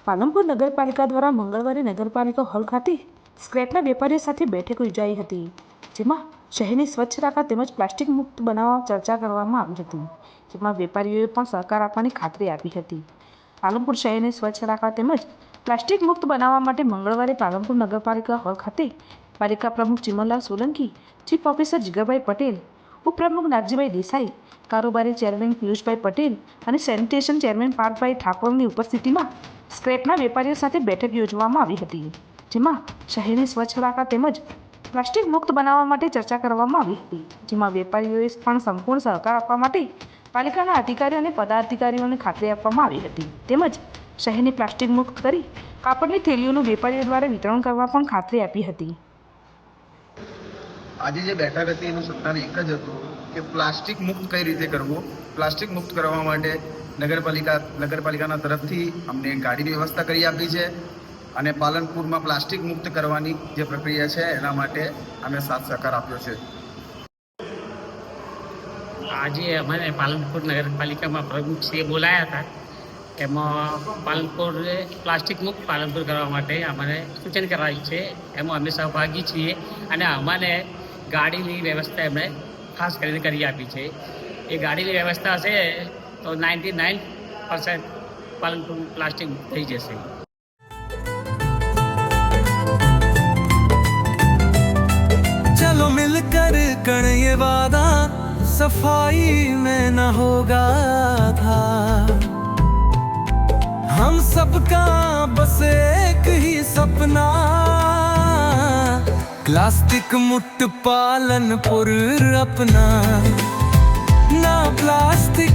પાલનપુર નગરપાલિકા દ્વારા મંગળવારે નગરપાલિકા હોલ ખાતે સ્ક્રેપના વેપારીઓ સાથે બેઠક યોજાઈ હતી, જેમાં શહેરને સ્વચ્છ રાખવા તેમજ પ્લાસ્ટિક મુક્ત બનાવવા ચર્ચા કરવામાં આવી હતી, જેમાં વેપારીઓએ પણ સહકાર આપવાની ખાતરી આપી હતી. પાલનપુર શહેરને સ્વચ્છ રાખવા તેમજ પ્લાસ્ટિક મુક્ત બનાવવા માટે મંગળવારે પાલનપુર નગરપાલિકા હોલ ખાતે પાલિકા પ્રમુખ ચિમનલાલ સોલંકી, ચીફ ઓફિસર જીગરભાઈ પટેલ, ઉપપ્રમુખ નાગજીભાઈ દેસાઈ, કારોબારી ચેરમેન પિયુષભાઈ પટેલ અને સેનિટેશન ચેરમેન પાર્થભાઈ ઠાકોરની ઉપસ્થિતિમાં સ્ક્રેપના વેપારીઓ સાથે બેઠક યોજવામાં આવી હતી, જેમાં શહેરને સ્વચ્છ રાખવા તેમજ પ્લાસ્ટિક મુક્ત બનાવવા માટે ચર્ચા કરવામાં આવી હતી, જેમાં વેપારીઓએ પણ સંપૂર્ણ સહકાર આપવા માટે પાલિકાના અધિકારીઓ અને પદાધિકારીઓને ખાતરી આપવામાં આવી હતી, તેમજ શહેરને પ્લાસ્ટિક મુક્ત કરી કાપડની થેલીઓનું વેપારીઓ દ્વારા વિતરણ કરવા પણ ખાતરી આપી હતી. આજે જે બેઠક હતી એનું સત્તાનું એક જ હતું કે પ્લાસ્ટિક મુક્ત કઈ રીતે કરવું. પ્લાસ્ટિક મુક્ત કરવા માટે નગરપાલિકાના તરફથી અમને ગાડીની વ્યવસ્થા કરી આપી છે અને પાલનપુરમાં પ્લાસ્ટિક મુક્ત કરવાની જે પ્રક્રિયા છે એના માટે અમે સાથ સહકાર આપ્યો છે. આજે અમારે પાલનપુર નગરપાલિકામાં પ્રમુખશ્રીએ બોલાયા હતા, એમાં પાલનપુર પ્લાસ્ટિક મુક્ત પાલનપુર કરવા માટે અમારે સૂચન કરાયું છે. એમાં અમે સહભાગી છીએ અને અમારે ગાડીની વ્યવસ્થા એમણે ખાસ કરીને કરી આપી છે. એ ગાડીની વ્યવસ્થા હશે તો 99% પાલનપુર પ્લાસ્ટિક મુક્ત થઈ જશે. चलो मिलकर कर ये वादा सफाई में न होगा था, हम सबका बस एक ही सपना, प्लास्टिक मुक्त पालनपुर अपना, ना प्लास्टिक